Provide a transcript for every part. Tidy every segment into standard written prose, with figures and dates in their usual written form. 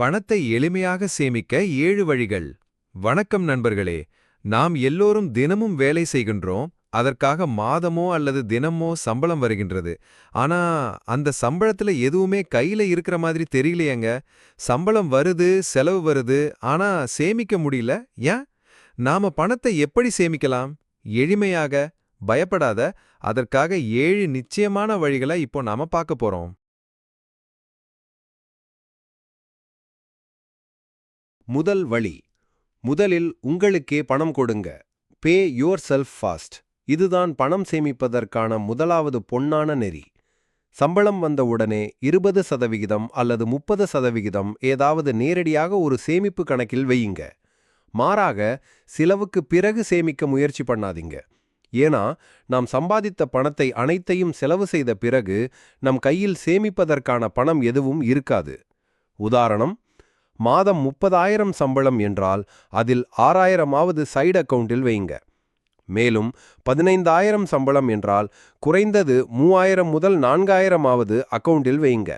பணத்தை எளிமையாக சேமிக்க 7 வழிகள். வணக்கம் நண்பர்களே. நாம் எல்லோரும் தினமும் வேலை செய்கின்றோம். அதற்காக மாதமோ அல்லது தினமோ சம்பளம் வருகின்றது. ஆனா அந்த சம்பளத்துல எதுவுமே கையில இருக்கிற மாதிரி தெரியலையேங்க. சம்பளம் வருது, செலவு வருது, ஆனா சேமிக்க முடியல. ஏன்? நாம பணத்தை எப்படி சேமிக்கலாம்? எளிமையாக, பயப்படாத. அதற்காக 7 நிச்சயமான வழிகளை இப்போ நாம பார்க்க போறோம். முதல் வழி. முதலில் உங்களுக்கே பணம் கொடுங்க. பே யுவர் செல்ஃப் ஃபாஸ்ட். இதுதான் பணம் சேமிப்பதற்கான முதலாவது பொன்னான நெறி. சம்பளம் வந்த உடனே 20% அல்லது 30% ஏதாவது நேரடியாக ஒரு சேமிப்பு கணக்கில் வையுங்க. மாறாக செலவுக்கு பிறகு சேமிக்க முயற்சி பண்ணாதீங்க. ஏன்னா நாம் சம்பாதித்த பணத்தை அனைத்தையும் செலவு செய்த பிறகு நம் கையில் சேமிப்பதற்கான பணம் எதுவும் இருக்காது. உதாரணம், மாதம் 30,000 சம்பளம் என்றால் அதில் 6,000ஆவது சைடு அக்கவுண்டில் வைங்க. மேலும் 15,000 சம்பளம் என்றால் குறைந்தது 3,000 முதல் 4,000ஆவது அக்கவுண்டில் வைங்க.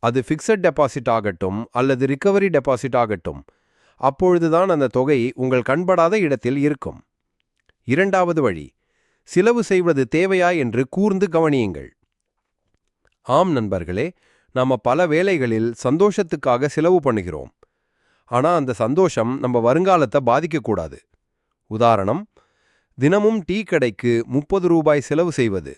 அது ஃபிக்ஸட் டெபாசிட் ஆகட்டும் அல்லது ரிகவரி டெபாசிட் ஆகட்டும். அப்பொழுதுதான் அந்த தொகை உங்கள் கண்படாத இடத்தில் இருக்கும். இரண்டாவது வழி. செலவு செய்வது தேவையா என்று கூர்ந்து கவனியுங்கள். ஆம் நண்பர்களே, நாம பல வேளைகளில் சந்தோஷத்துக்காக செலவு பண்ணுகிறோம். ஆனா அந்த சந்தோஷம் நம்ம வருங்காலத்தை பாதிக்கக்கூடாது. உதாரணம், தினமும் டீ கடைக்கு 30 ரூபாய் செலவு செய்வது,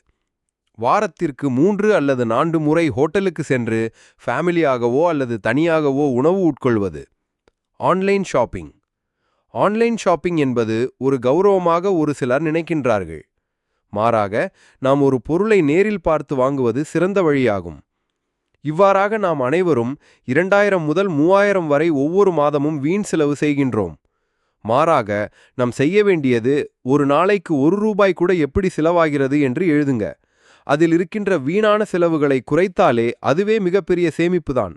வாரத்திற்கு 3 அல்லது 4 முறை ஹோட்டலுக்கு சென்று ஃபேமிலியாகவோ அல்லது தனியாகவோ உணவு உட்கொள்வது. Online shopping. ஆன்லைன் ஷாப்பிங் என்பது ஒரு கௌரவமாக ஒரு சிலர் நினைக்கின்றார்கள். மாறாக நாம் ஒரு பொருளை நேரில் பார்த்து வாங்குவது சிறந்த வழியாகும். இவ்வாறாக நாம் அனைவரும் 2,000 முதல் 3,000 வரை ஒவ்வொரு மாதமும் வீண் செலவு செய்கின்றோம். மாறாக நாம் செய்ய வேண்டியது, ஒரு நாளைக்கு 1 ரூபாய் கூட எப்படி செலவாகிறது என்று எழுதுங்க. அதில் இருக்கின்ற வீணான செலவுகளை குறைத்தாலே அதுவே மிகப்பெரிய சேமிப்புதான்.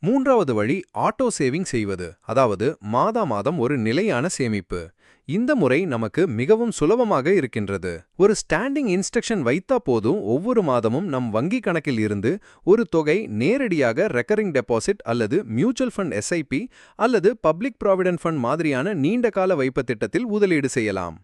மூன்றாவது வழி ஆட்டோ சேவிங் செய்வது, அதாவது மாதா மாதம் ஒரு நிலையான சேமிப்பு. இந்த முறை நமக்கு மிகவும் சுலபமாக இருக்கின்றது. ஒரு ஸ்டாண்டிங் இன்ஸ்ட்ரக்ஷன் வைத்தா போதும், ஒவ்வொரு மாதமும் நம் வங்கி கணக்கில் இருந்து ஒரு தொகை நேரடியாக ரெக்கரிங் டெபாசிட் அல்லது மியூச்சுவல் ஃபண்ட் எஸ்ஐபி அல்லது பப்ளிக் ப்ராவிடென்ட் ஃபண்ட் மாதிரியான நீண்டகால வைப்பு திட்டத்தில் முதலீடு செய்யலாம்.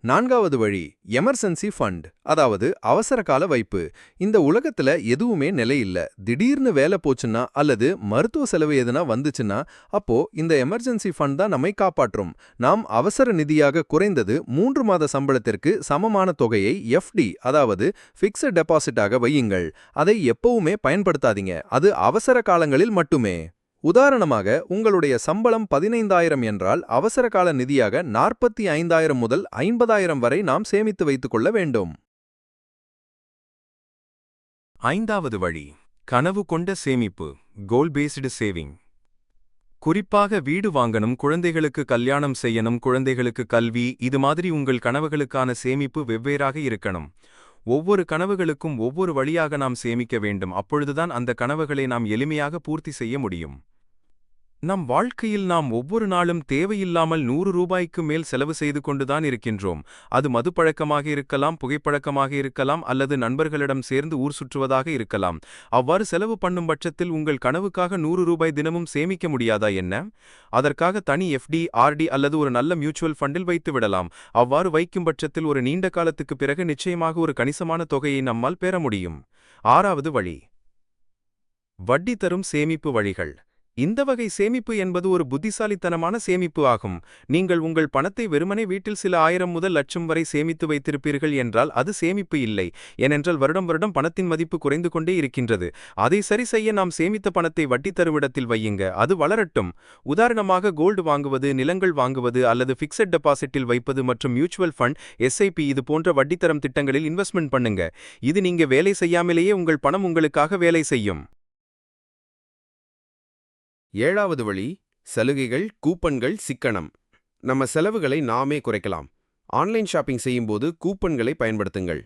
நான்காவது வழி எமர்ஜென்சி ஃபண்ட், அதாவது அவசர கால வைப்பு. இந்த உலகத்துல எதுவுமே நிலையில்ல. திடீர்னு வேலை போச்சுன்னா அல்லது மருத்துவ செலவு எதுனா வந்துச்சுன்னா அப்போ இந்த எமர்ஜென்சி ஃபண்ட் தான் நம்மை காப்பாற்றும். நாம் அவசர நிதியாக குறைந்தது 3 மாத சம்பளத்திற்கு சமமான தொகையை எஃப்டி, அதாவது ஃபிக்ஸட் டெபாசிட்டாக வையுங்கள். அதை எப்பவுமே பயன்படுத்தாதீங்க. அது அவசர காலங்களில் மட்டுமே. உதாரணமாக, உங்களுடைய சம்பளம் 15,000 என்றால் அவசர கால நிதியாக 45,000 முதல் 50,000 வரை நாம் சேமித்து வைத்துக் கொள்ள வேண்டும். ஐந்தாவது வழி கனவு கொண்ட சேமிப்பு, கோல் பேஸ்டு சேவிங். குறிப்பாக வீடு வாங்கணும், குழந்தைகளுக்கு கல்யாணம் செய்யணும், குழந்தைகளுக்கு கல்வி, இது மாதிரி உங்கள் கனவுகளுக்கான சேமிப்பு வெவ்வேறாக இருக்கணும். ஒவ்வொரு கனவுகளுக்கும் ஒவ்வொரு வழியாக நாம் சேமிக்க வேண்டும். அப்பொழுதுதான் அந்த கனவுகளை நாம் எளிமையாக பூர்த்தி செய்ய முடியும். நம் வாழ்க்கையில் நாம் ஒவ்வொரு நாளும் தேவையில்லாமல் 100 ரூபாய்க்கு மேல் செலவு செய்து கொண்டுதான் இருக்கின்றோம். அது மதுப்பழக்கமாக இருக்கலாம், புகைப்பழக்கமாக இருக்கலாம், அல்லது நண்பர்களிடம் சேர்ந்து ஊர் சுற்றுவதாக இருக்கலாம். அவ்வாறு செலவு பண்ணும் பட்சத்தில் உங்கள் கனவுக்காக 100 ரூபாய் தினமும் சேமிக்க முடியாதா என்ன? அதற்காக தனி எஃப்டி, ஆர்டி அல்லது ஒரு நல்ல மியூச்சுவல் ஃபண்டில் வைத்து விடலாம். அவ்வாறு வைக்கும் பட்சத்தில் ஒரு நீண்ட காலத்துக்கு பிறகு நிச்சயமாக ஒரு கணிசமான தொகையை நம்மால் பெற முடியும். ஆறாவது வழி வட்டி தரும் சேமிப்பு வழிகள். இந்த வகை சேமிப்பு என்பது ஒரு புத்திசாலித்தனமான சேமிப்பு ஆகும். நீங்கள் உங்கள் பணத்தை வெறுமனே வீட்டில் சில 1000 முதல் லட்சம் வரை சேமித்து வைத்திருப்பீர்கள் என்றால் அது சேமிப்பு இல்லை. ஏனென்றால் வருடம் வருடம் பணத்தின் மதிப்பு குறைந்து கொண்டே இருக்கின்றது. அதை சரி செய்ய நாம் சேமித்த பணத்தை வட்டி தருவிடத்தில் வையுங்க. அது வளரட்டும். உதாரணமாக கோல்டு வாங்குவது, நிலங்கள் வாங்குவது அல்லது ஃபிக்ஸட் டெபாசிட்டில் வைப்பது மற்றும் மியூச்சுவல் ஃபண்ட், எஸ்ஐபி இது போன்ற வட்டித்தரம் திட்டங்களில் இன்வெஸ்ட்மெண்ட் பண்ணுங்க. இது நீங்க வேலை செய்யாமலேயே உங்கள் பணம் உங்களுக்காக வேலை செய்யும். ஏழாவது வழி சலுகைகள், கூப்பன்கள், சிக்கனம். நம்ம செலவுகளை நாமே குறைக்கலாம். ஆன்லைன் ஷாப்பிங் செய்யும்போது கூப்பன்களை பயன்படுத்துங்கள்.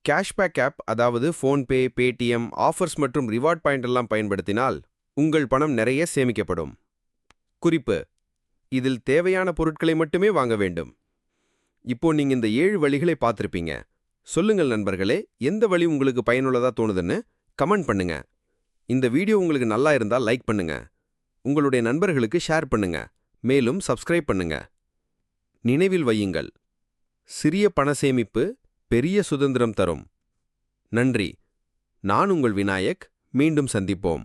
கேஷ்பேக் ஆப், அதாவது ஃபோன்பே, பேடிஎம், ஆஃபர்ஸ் மற்றும் ரிவார்ட் பாயிண்ட் எல்லாம் பயன்படுத்தினால் உங்கள் பணம் நிறைய சேமிக்கப்படும். குறிப்பு: இதில் தேவையான பொருட்களை மட்டுமே வாங்க வேண்டும். இப்போ நீங்க இந்த 7 வழிகளை பார்த்திருப்பீங்க. சொல்லுங்கள் நண்பர்களே, எந்த வழி உங்களுக்கு பயனுள்ளதா தோணுதுன்னு கமெண்ட் பண்ணுங்க. இந்த வீடியோ உங்களுக்கு நல்லா இருந்தா லைக் பண்ணுங்க. உங்களுடைய நண்பர்களுக்கு ஷேர் பண்ணுங்க. மேலும் சப்ஸ்கிரைப் பண்ணுங்க. நினைவில் வையுங்கள், சிறிய பண சேமிப்பு பெரிய சுதந்திரம் தரும். நன்றி. நான் உங்கள் விநாயக். மீண்டும் சந்திப்போம்.